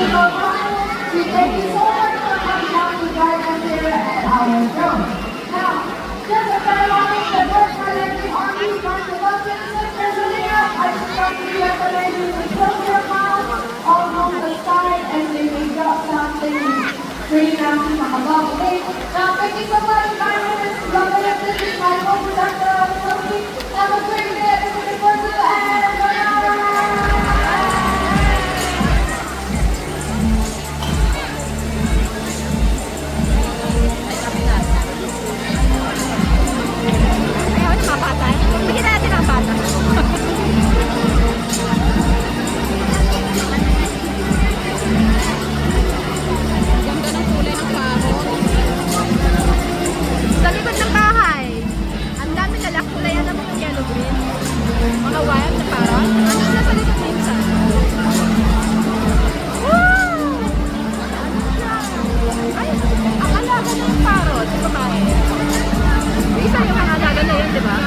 We thank you so much for coming down to join us here at our show. Now, just a very long the first Olympic Army Conservation especially I strongly recommend you to close your mouth along the side and maybe drop something straight down to the above. Okay? Now, thank you so much, my name is Governor. This is my co-producer, Sophie. Have a great day, everybody. For you and Ayaw na mapatay. Bigyan natin ang bata. Ganda ng kulay ng paro. Sa likod ng bahay, ang dami lalak kulay na mga yellow green. Mga wild na parang. Ano na sa likod minsan? Wow! Ay, ang alaga ng paro sa babae. Isa yung mga alaga na yun, di ba?